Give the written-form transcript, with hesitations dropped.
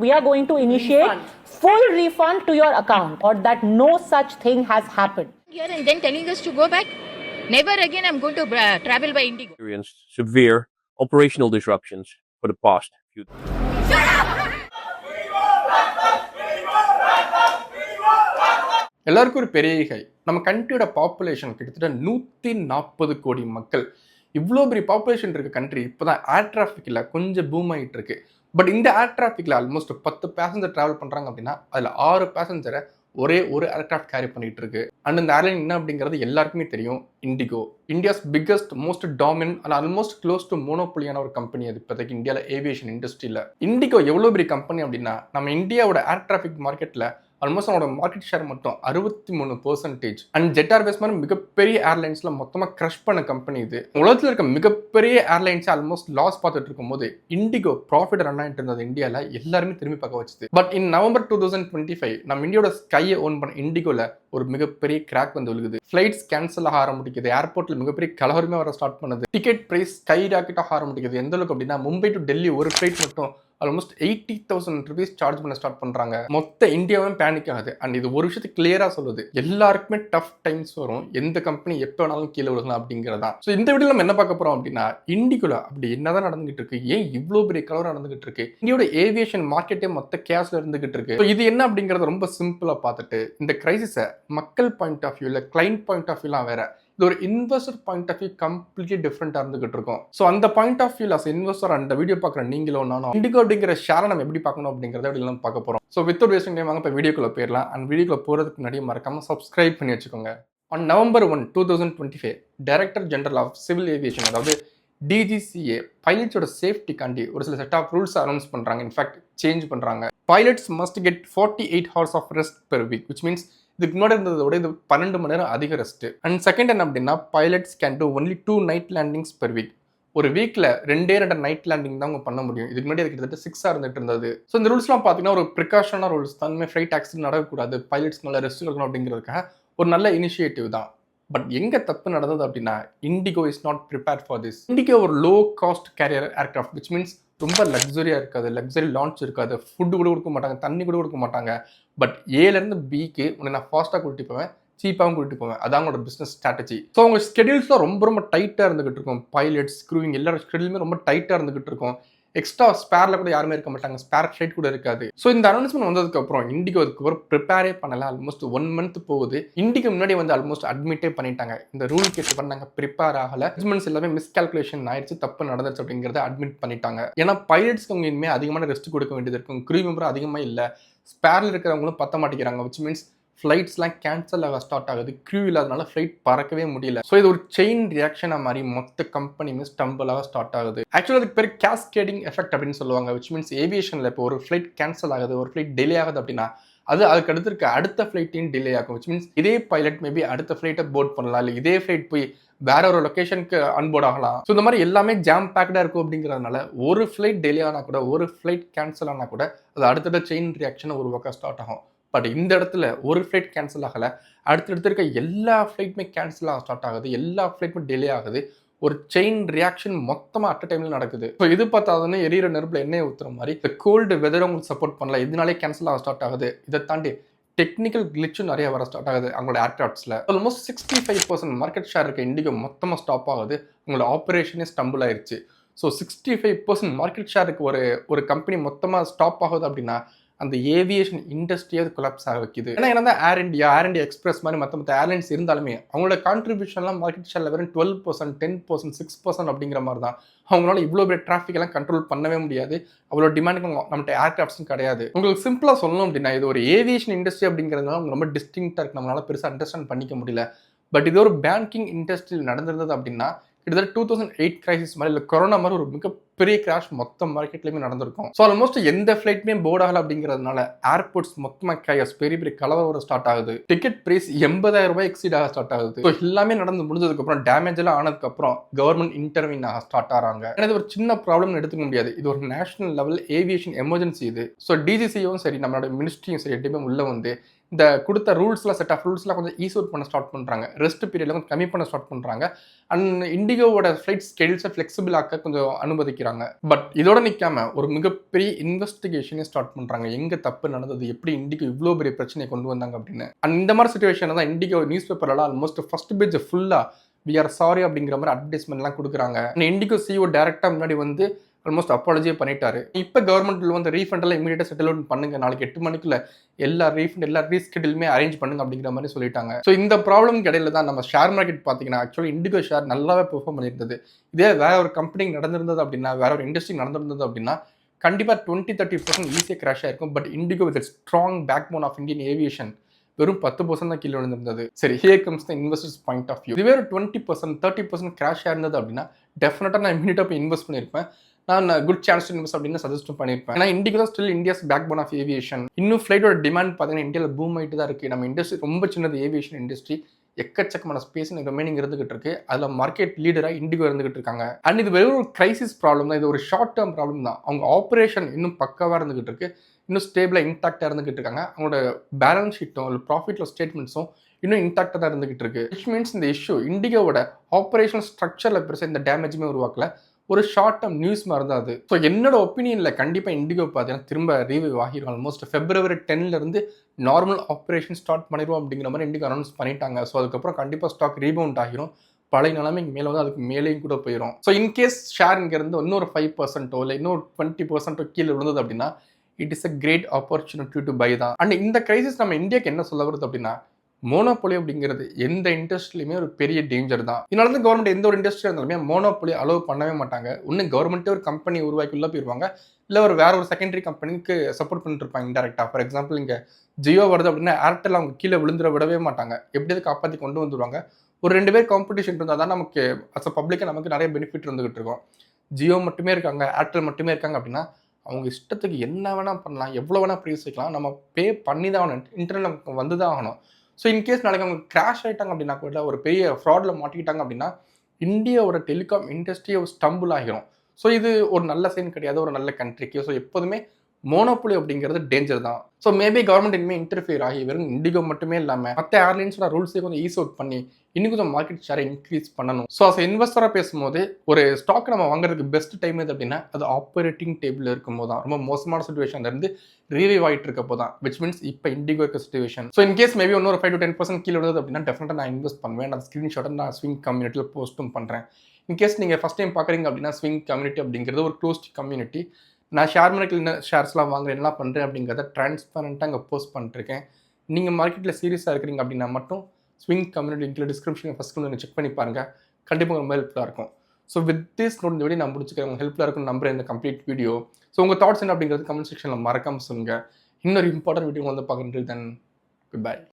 we are going to initiate full refund to your account, or that no such thing has happened. Here and then telling us to go back. Never again I'm going to travel by Indigo. Experienced severe operational disruptions for the past few எல்லாருக்கும் ஒரு பெரிய கை. நம்ம கண்ட்ரியோட population கிட்டத்தட்ட 140 கோடி மக்கள். இவ்வளோ பெரிய population இருக்க கண்ட்ரி இப்போதான் ஏர் டிராஃபிக்கில் கொஞ்சம் பூம் ஆகிட்டு இருக்கு. பட் இந்த ஏர் டிராஃபிக்கில் ஆல்மோஸ்ட் 10 பேசஞ்சர் ட்ராவல் பண்ணுறாங்க அப்படின்னா அதில் 6 பேசஞ்சரை ஒரே ஒரு ஏர்கிராஃப்ட் கேரி பண்ணிட்டு இருக்கு. அண்ட் இந்த ஏர்லைன் என்ன அப்படிங்கிறது எல்லாருக்குமே தெரியும், IndiGo. India's biggest most dominant and almost close to மோனோபொலியான ஒரு கம்பெனி அது இப்போதைக்கு இந்தியாவில் ஏவியேஷன் இண்டஸ்ட்ரியில். இண்டிகோ எவ்வளோ பெரிய கம்பெனி அப்படின்னா நம்ம இந்தியாவோட ஏர் டிராஃபிக் மார்க்கெட்டில் ஆல்மோஸ்ட் அவனோட மார்க்கெட் ஷேர் மட்டும் 63%. அண்ட் ஜெட் ஏர்வேஸ் மாதிரி மிகப்பெரிய ஏர்லைன்ஸ்ல மொத்தமாக க்ரஷ் பண்ண கம்பெனி இது. உலகத்தில் இருக்க மிகப்பெரிய ஏர்லைன்ஸ் ஆல்மோஸ்ட் லாஸ் பார்த்துட்டு இருக்கும் போது இண்டிகோ ப்ராஃபிட் ரன் ஆகிட்டு இருந்தது இந்தியாவில் எல்லாருமே திரும்பி பார்க்க வச்சுது. பட் இன் நவம்பர் 2025 நம்ம இந்தியாவோட ஸ்கையை ஓன் பண்ண இண்டிகோல ஒரு மிகப்பெரிய கிராக் வந்து விழுகுது. ஃபிளைட்ஸ் கேன்சல் ஆக ஆரம்பிக்குது. ஏர்போர்ட்ல மிகப்பெரிய கலவரமே வர ஸ்டார்ட் பண்ணுது. டிக்கெட் பிரைஸ் ஸ்கை ராக்கெட் ஆக ஆரம்பிக்குது. எந்த அளவுக்கு அப்படின்னா மும்பை டு டெல்லி ஒரு ஃபிளைட் மட்டும் ஆல்மோஸ்ட் 80,000 rupees சார்ஜ் பண்ண ஸ்டார்ட் பண்றாங்க. மொத்த இந்தியாவும் பேனிக் ஆகுது. அண்ட் இது ஒரு விஷயத்தை கிளியரா சொல்லுது, எல்லாருக்குமே டஃப் டைம்ஸ் வரும், எந்த கம்பெனி எப்போ வேணாலும் கீழே விழுகலாம் அப்படிங்கிறதா. ஸோ இந்த வீடியோல நம்ம என்ன பார்க்க போறோம் அப்படின்னா இண்டிகோல அப்படி என்னதான் நடந்துகிட்டு இருக்கு, ஏன் இவ்வளோ பெரிய கலவரம் நடந்துகிட்டு இருக்கு, இந்தியோட ஏவியேஷன் மார்க்கெட்டே மொத்த கேஸ்ல இருந்துகிட்டு இருக்கு. ஸோ இது என்ன அப்படிங்கறத ரொம்ப சிம்பிளா பார்த்துட்டு இந்த கிரைசிஸை மக்கள் பாயிண்ட் ஆஃப் வியூல கிளைண்ட் பாயிண்ட் ஆஃப் வியூலாம் வேற, இது ஒரு investor point of view completely டிஃப்ரெண்டா இருந்துகிட்டு இருக்கும். ஸோ அந்த point of view as investor அந்த வீடியோ பார்க்குற நீங்களும் நானும் இண்டிகோ அப்படிங்கிற ஷேரை நம்ம எப்படி பார்க்கணும் அப்படிங்கிறத எப்படி எல்லாம் பார்க்க போறோம். ஸோ வித் வேஸ்டிங் டைம் வாங்க இப்போ வீடியோக்குள்ள போயிடலாம். அண்ட் வீடியோக்குள்ள போறதுக்கு முன்னாடி மறக்காம சப்ஸ்கிரைப் பண்ணி வச்சுக்கோங்க. On November 1, 2025 director general of civil aviation அதாவது டிஜிசிஏ பைலட்ஸோட சேஃப்டிக்காண்டி ஒரு சில செட் ஆஃப் ரூல்ஸ் அனௌன்ஸ் பண்றாங்க. இன்ஃபேக்ட் சேஞ்ச் பண்றாங்க. Pilots must get 48 hours of rest per week, which means இதுக்கு முன்னாடி இருந்ததோட இது 12 மணி நேரம் அதிக ரெஸ்ட். அண்ட் செகண்ட் என்ன அப்படின்னா pilots can do only 2 night landings per week. ஒரு வீக்ல 2 நைட் லேண்டிங் தான் அவங்க பண்ண முடியும். இதுக்கு முன்னாடி அது கிட்டத்தட்ட 6 இருந்துட்டு இருந்தது. ஸோ இந்த ரூல்ஸ்லாம் பார்த்தீங்கன்னா ஒரு ப்ரிகாஷனான ரூல்ஸ் தான். இனிமேல் ஃப்ளைட் ஆக்சிடென்ட் நடக்கக்கூடாது, பைலட்ஸ் நல்ல ரெஸ்ட் எடுக்கணும் அப்படிங்கிறதுக்காக ஒரு நல்ல இனிஷியேட்டிவ் தான். பட் எங்க தப்பு நடந்தது அப்படின்னா IndiGo is not prepare for this. IndiGo ஒரு low cost carrier aircraft, which means ரொம்ப லக்ஸரியாக இருக்காது, லக்ஸரி லான்ச் இருக்காது, ஃபுட்டு கூட கொடுக்க மாட்டாங்க, தண்ணி கூட கொடுக்க மாட்டாங்க. பட் ஏலேருந்து பிக்கு உன்னை நான் ஃபாஸ்ட்டாக கூட்டிட்டு போவேன், சீப்பாகவும் கூட்டிட்டு போவேன். அதான் அவங்களோட பிஸ்னஸ் ஸ்ட்ராட்டஜி. ஸோ அவங்க ஸ்கெடியூல்ஸ்லாம் ரொம்ப டைட்டாக இருந்துகிட்டு இருக்கும். பைலட்ஸ் க்ரூவிங் எல்லாரும் ஸ்கெடியூலுமே ரொம்ப டைட்டாக இருந்துகிட்டு இருக்கும். எக்ஸ்ட்ரா ஸ்பேரில் கூட யாருமே இருக்க மாட்டாங்க, ஸ்பேர் ஃப்ளைட் கூட இருக்காது. ஸோ இந்த அனௌன்ஸ்மெண்ட் வந்ததுக்கப்புறம் இண்டிகோ அதுக்கப்புறம் ப்ரிப்பேரே பண்ணல. ஆல்மோஸ்ட் 1 month போகுது. இண்டிகோ முன்னாடி வந்து ஆல்மோஸ்ட் அட்மிட்டே பண்ணிட்டாங்க, இந்த ரூல் கேட்டு பண்ணாங்க, ப்ரிப்பேர் ஆகலை, ஜட்மெண்ட்ஸ் எல்லாமே மிஸ்கால்குலேஷன் ஆயிடுச்சு, தப்பு நடந்துச்சு அப்படிங்கிறத அட்மிட் பண்ணிட்டாங்க. ஏன்னா பைலட்ஸ்க்கு அவங்க இனிமேல் அதிகமான ரெஸ்ட் கொடுக்க வேண்டியது இருக்கும். க்ரூ மெம்பர் அதிகமாக இல்லை, ஸ்பேரில் இருக்கிறவங்களும் பற்ற மாட்டேங்கிறாங்க, விச் மீன்ஸ் ஃப்ளைட்ஸ்லாம் கேன்சல் ஆக ஸ்டார்ட் ஆகுது. க்ரூ இல்லாதனால ஃப்ளைட் பறக்கவே முடியல. ஸோ இது ஒரு செயின் ரியாக்ஷனாக மாதிரி மொத்த கம்பெனியுமே ஸ்டம்பிள் ஆக ஸ்டார்ட் ஆகுது. ஆக்சுவலாக அதுக்கு பேர் கேஸ்கேடிங் எஃபெக்ட் அப்படின்னு சொல்லுவாங்க. விச் மீன்ஸ் ஏவியேஷனில் இப்போ ஒரு ஃப்ளைட் கேன்சல் ஆகுது, ஒரு ஃப்ளைட் டிலே ஆகுது அப்படின்னா அதுக்கு அடுத்து இருக்க அடுத்த ஃப்ளைட்டையும் டிலே ஆகும். விச் மீன்ஸ் இதே பைலட் மேபி அடுத்த ஃப்ளைட்டை போர்ட் பண்ணலாம், இல்லை இதே ஃப்ளைட் போய் வேற ஒரு லொக்கேஷனுக்கு அன்போர்ட் ஆகலாம். ஸோ இந்த மாதிரி எல்லாமே ஜாம் பேக்டாக இருக்கும். அப்படிங்கிறதுனால ஒரு ஃப்ளைட் டிலே ஆனால் கூட, ஒரு ஃப்ளைட் கேன்சல் ஆனால் கூட அது அடுத்தடுத்த செயின் ரியாக்ஷனை உருவாக்க ஸ்டார்ட் ஆகும். பட் இந்த இடத்துல ஒரு ஃப்ளைட் கேன்சல் ஆகலை, அடுத்தடுத்து இருக்க எல்லா ஃப்ளைட்டுமே கேன்சல் ஆக ஸ்டார்ட் ஆகுது, எல்லா ஃப்ளைட்டுமே டிலே ஆகுது. ஒரு செயின் ரியாக்ஷன் மொத்தமாக அட் டைம்ல நடக்குது. ஸோ இது பார்த்தாதுன்னு எரியிற நெருப்புல எண்ணெய் ஊற்றுற மாதிரி இந்த கோல்டு வெதர் உங்களுக்கு சப்போர்ட் பண்ணல, இதனாலே கேன்சல் ஆக ஸ்டார்ட் ஆகுது. இதை தாண்டி டெக்னிக்கல் கிளிச்சும் நிறைய வர ஸ்டார்ட் ஆகுது அவங்களோட ஏர்கிராஃப்ட்ஸில். ஆல்மோஸ்ட் 65% மார்க்கெட் ஷேர் இருக்க இண்டிகோ மொத்தமாக ஸ்டாப் ஆகுது. உங்களோட ஆப்ரேஷனே ஸ்டம்பிள் ஆயிடுச்சு. ஸோ 65% மார்க்கெட் ஷேருக்கு ஒரு கம்பெனி மொத்தமாக ஸ்டாப் ஆகுது அப்படின்னா அந்த ஏவியேஷன் இண்டஸ்ட்ரியாவது கொலாப்ஸ் ஆக வைக்குது. ஏன்னா என்ன ஏர் இண்டியா எக்ஸ்பிரஸ் மாதிரி மற்ற ஏர்லைன்ஸ் இருந்தாலுமே அவங்களோட கான்ட்ரிபியூஷன்லாம் மார்க்கெட் ஷேரில் வெறும் 12%, 10%, 6% அப்படிங்கிற மாதிரி தான். அவங்களால இவ்வளோ பெரிய டிராஃபிக் எல்லாம் கண்ட்ரோல் பண்ணவே முடியாது. அவ்வளோ டிமாண்டிங் நம்மகிட்ட ஏர்கிராஃப்ட்ஸும் கிடையாது. உங்களுக்கு சிம்பிளாக சொல்லணும் அப்படின்னா இது ஒரு ஏவியேஷன் இண்டஸ்ட்ரி அப்படிங்கிறதுனால அவங்க ரொம்ப டிஸ்டிங்க்டாக இருக்கு, நம்மளால பெருசாக அண்டர்ஸ்டாண்ட் பண்ணிக்க முடியல. பட் இது ஒரு பேங்கிங் இண்டஸ்ட்ரியில் நடந்திருந்தது அப்படின்னா கிட்டத்தட்ட 2008 கிரைசிஸ் மாதிரி இல்லை கொரோனா மாதிரி ஒரு மிகப்பெரிய கிராஷ் மொத்த மார்க்கெட்லையுமே நடந்திருக்கும். ஸோ ஆல்மோஸ்ட் எந்த ஃப்ளைட்டுமே போர்ட் ஆகலை. அப்படிங்கிறதுனால ஏர்போர்ட்ஸ் மொத்தமாக கையாஸ் பெரிய பெரிய கலவரம் ஸ்டார்ட் ஆகுது. டிக்கெட் பிரைஸ் 80,000 ரூபாய் எக்ஸீட் ஆக ஸ்டார்ட் ஆகுது. ஸோ எல்லாமே நடந்து முடிஞ்சதுக்கப்புறம் டேமேஜ் எல்லாம் ஆனதுக்கப்புறம் கவர்மெண்ட் இன்டர்வீன் ஆக ஸ்டார்ட் ஆகிறாங்க. ஏன்னா இது ஒரு சின்ன ப்ராப்ளம் எடுத்துக்க முடியாது, இது ஒரு நேஷனல் லெவல் ஏவியேஷன் எமர்ஜென்சி இது. ஸோ டிஜிசியும் சரி நம்மளோட மினிஸ்ட்ரியும் சரி எப்பயுமே உள்ள வந்து இந்த கொடுத்த ரூல்ஸ்லாம் செட் ஆஃப் ரூல்ஸ்லாம் கொஞ்சம் ஈஸ் அவுட் பண்ண ஸ்டார்ட் பண்ணுறாங்க. ரெஸ்ட் பீரியட்ல கொஞ்சம் கம்மி பண்ண ஸ்டார்ட் பண்ணுறாங்க. அண்ட் இண்டிகோவோட ஃப்ளைட் ஸ்கெடியூல்ஸை ஃப்ளெக்சிபிள் ஆக்க கொஞ்சம் அனுமதிக்கிறாங்க. பட் இதோட நிற்காம ஒரு மிகப்பெரிய இன்வெஸ்டிகேஷனே ஸ்டார்ட் பண்ணுறாங்க. எங்கே தப்பு நடந்தது, எப்படி இண்டிகோ இவ்வளோ பெரிய பிரச்சனையை கொண்டு வந்தாங்க அப்படின்னு. அண்ட் இந்த மாதிரி சுச்சுவேஷன் தான் இண்டிகோ நியூஸ் பேப்பர்லாம் ஆல்மோஸ்ட் ஃபர்ஸ்ட் பேஜ் ஃபுல்லாக வி ஆர் சாரி அப்படிங்கிற மாதிரி அட்வர்டைஸ்மெண்ட்லாம் கொடுக்குறாங்க. இண்டிகோ சிஓ டேரெக்டாக முன்னாடி வந்து ஆல்மோஸ்ட் அப்பாலஜியே பண்ணிட்டாரு. இப்போ கவர்மெண்ட்ல வந்து ரீஃபண்ட் எல்லாம் இமீடியட்டாக செட்டில் அவுட் பண்ணுங்க, நாளைக்கு 8 மணிக்குள்ள எல்லா ரீஃபண்ட் எல்லா ரீஸ்கெடியூலுமே அரேஞ்ச் பண்ணுங்க அப்படிங்கிற மாதிரி சொல்லிட்டாங்க. ஸோ இந்த ப்ராப்ளம் இடையில தான் நம்ம ஷேர் மார்க்கெட் பார்த்தீங்கன்னா ஆக்சுவலி இண்டிகோ ஷேர் நல்லாவே பெர்ஃபார்ம் பண்ணியிருந்தது. இதே வேற ஒரு கம்பெனி நடந்திருந்தது அப்படின்னா, வேற ஒரு இண்டஸ்ட்ரி நடந்திருந்தது அப்படின்னா கண்டிப்பாக 20-30% ஈஸியாக கிராஷ் ஆயிருக்கும். But IndiGo with strong backbone of Indian aviation வெறும் 10% தான் கீழே விழுந்திருந்தது. சரி, here comes the investors point of view. இதுவே ஒரு 20% 30% கிராஷ் ஆயிருந்தது அப்படின்னா டெஃபினட்டாக நான் இமீடியட்டாக போய் இன்வெஸ்ட் பண்ணியிருப்பேன். நான் குட் சான்ஸ் இன்வெஸ்ட் அப்படின்னு சஜஸ்ட் பண்ணியிருப்பேன். ஏன்னா இண்டிகோ தான் still India's backbone of aviation. இன்னும் ஃப்ளைட்டோட டிமாண்ட் பார்த்தீங்கன்னா இந்தியாவில் பூம் ஆகிட்டு தான் இருக்குது. நம்ம இண்டஸ்ட்ரி ரொம்ப சின்னது, ஏவியேஷன் இண்டஸ்ட்ரி எக்கச்சக்கமான ஸ்பேஸ் ரிமைனிங் இருந்துகிட்டு இருக்கு. அதில் மார்க்கெட் லீடராக இண்டிகோ இருந்துகிட்டு இருக்காங்க. அண்ட் இது வெறும் ஒரு கிரைசிஸ் ப்ராப்ளம் தான், இது ஒரு ஷார்ட் டேர்ம் ப்ராப்ளம் தான். அவங்க ஆப்ரேஷன் இன்னும் பக்காவாக இருந்துகிட்டு இருக்கு, இன்னும் ஸ்டேபிளாக இன்டாக்டாக இருந்துகிட்டு இருக்காங்க. அவங்களோட பேலன்ஸ் ஷீட்டும் இல்லை ப்ராஃபிட் ஸ்டேட்மெண்ட்ஸும் இன்னும் இன்டாக்டாக தான் இருந்துகிட்டு இருக்கு. விச் மீன்ஸ் இந்த இஷ்யூ இண்டிகோவோட ஆப்ரேஷனல் ஸ்ட்ரக்சரில் பெருசாக இந்த டேமேஜுமே உருவாக்கல, ஒரு ஷார்ட் டேர்ம் நியூஸ் மாதிரி தான் அது. ஸோ என்னோட ஒப்பீனியனில் கண்டிப்பாக இண்டிகோ பார்த்தீங்கன்னா திரும்ப ரீவைவ் ஆகிரும். Almost February 10 normal operation start பண்ணிடுவோம் அப்படிங்கிற மாதிரி இண்டிகோ அனௌன்ஸ் பண்ணிட்டாங்க. ஸோ அதுக்கப்புறம் கண்டிப்பாக ஸ்டாக் ரீபவுண்ட் ஆகிரும். பழைய நிலைமைக்கு மேலே வந்து அதுக்கு மேலேயும் கூட போயிடும். ஸோ இன்கேஸ் ஷேர் இங்கேருந்து இன்னொரு 5% இல்லை இன்னொரு 20% கீழே விழுந்தது அப்படின்னா it is a great opportunity to buy தான். அண்ட் இந்த கிரைசிஸ் நம்ம இந்தியாவுக்கு என்ன சொல்ல வருது அப்படின்னா, மோனோபொலி அப்படிங்கிறது எந்த இண்டஸ்ட்ரியுமே ஒரு பெரிய டேஞ்சர் தான். இதனால தான் கவர்மெண்ட் எந்த ஒரு இண்டஸ்ட்ரியாக இருந்தாலுமே மோனோபொலி அலோவ் பண்ணவே மாட்டாங்க. ஒன்று கவர்மெண்ட்டே ஒரு கம்பெனி உருவாக்கி உள்ள போயிருவாங்க, இல்லை ஒரு வேற ஒரு செகண்டரி கம்பெனிக்கு சப்போர்ட் பண்ணிட்டு இருப்பாங்க இன்டெரக்டாக. ஃபார் எக்ஸாம்பிள் இங்கே ஜியோ வருது அப்படின்னா ஏர்டெல் அவங்க கீழே விழுந்துட விடவே மாட்டாங்க, எப்படியாவது காப்பாற்றி கொண்டு வந்துடுவாங்க. ஒரு 2 பேர் காம்படிஷன் இருந்தால் தான் நமக்கு அஸ் அ பப்ளிக்காக நமக்கு நிறைய பெனிஃபிட் இருந்துகிட்டு இருக்கோம். ஜியோ மட்டுமே இருக்காங்க, ஏர்டெல் மட்டுமே இருக்காங்க அப்படின்னா அவங்க இஷ்டத்துக்கு என்ன வேணால் பண்ணலாம், எவ்வளோ வேணால் ப்ரைஸ் வைக்கலாம், நம்ம பே பண்ணி தான் ஆகணும், இன்டர்நெட் நமக்கு வந்து தான் ஆகணும். ஸோ இன்கேஸ் நாளைக்கு அவங்க கிராஷ் ஆகிட்டாங்க அப்படின்னா கூட, ஒரு பெரிய ஃப்ராடில் மாட்டிக்கிட்டாங்க அப்படின்னா இந்தியாவோட டெலிகாம் இண்டஸ்ட்ரியை ஸ்டம்பிள் ஆகிரும். ஸோ இது ஒரு நல்ல சைன் கிடையாது ஒரு நல்ல கண்ட்ரிக்கு. ஸோ எப்போதுமே மோனோபொலி அப்படிங்கிறது டேஞ்சர் தான். ஸோ மேபி கவர்மெண்ட் இனிமேல் இன்டர்ஃபியர் ஆகி வெறும் இண்டிகோ மட்டுமே இல்லாமல் மற்ற ஏர்லைன்ஸோட ரூல்ஸை கொஞ்சம் ஈஸ் அவுட் பண்ணி இன்னும் கொஞ்சம் மார்க்கெட் ஷேரை இன்க்ரீஸ் பண்ணணும். ஸோ அஸ் இன்வெஸ்டராக பேசும்போது ஒரு ஸ்டாக் நம்ம வாங்குறதுக்கு பெஸ்ட் டைம் எது அப்படின்னா அது ஆப்பரேட்டிங் டேபிள் இருக்கும்போது தான், ரொம்ப மோசமான சுச்சுவேஷன்லேருந்து ரீவைவ் ஆகிட்டு இருக்கப்போ தான். விச் மீன்ஸ் இப்போ இண்டிகோ இருக்க சுச்சுவேஷன். ஸோ இன்கேஸ் மேபி இன்னொரு 5-10% கீழே வருது அப்படின்னா டெஃபினட்டாக நான் இன்வெஸ்ட் பண்ணுவேன். அந்த ஸ்க்ரீன்ஷாட்டை நான் ஸ்விங் கம்யூனிட்டியில் போஸ்ட்டும் பண்ணுறேன். இன்கேஸ் நீங்கள் ஃபஸ்ட் டைம் பார்க்குறீங்க அப்படின்னா ஸ்விங் கம்யூனிட்டி அப்படிங்கிறது ஒரு க்ளோஸ்ட் கம்யூனிட்டி. நான் ஷேர் மார்க்கெட்டில் என்ன ஷேர்ஸ்லாம் வாங்குறேன், என்ன பண்ணுறேன் அப்படிங்கிறத ட்ரான்ஸ்பரண்ட்டாக அங்கே போஸ்ட் பண்ணிட்டுருக்கேன். நீங்கள் மார்க்கெட்டில் சீரியஸாக இருக்கிறீங்க அப்படின்னா மட்டும் ஸ்விங் கம்யூனிட்டி லிங்க்ல டிஸ்கிரிப்ஷனில் ஃபஸ்ட் கொஞ்சம் செக் பண்ணி பாருங்கள், கண்டிப்பாக ரொம்ப ஹெல்ப்ஃபுல்லாக இருக்கும். ஸோ வித் திஸ் நோட் இந்த வீடியோ நான் முடிச்சுக்கிறேன். உங்களுக்கு ஹெல்ப்ஃபுல்லாக இருக்கும்னு நம்புறேன் இந்த கம்ப்ளீட் வீடியோ. ஸோ உங்கள் தாட்ஸ் என்ன அப்படிங்கிறது கமெண்ட் செக்ஷனில் மறக்காமல் சொல்லுங்கள். இன்னொரு இம்பார்ட்டன்ட் வீடியோ வந்து பார்க்குறது. Then good bye.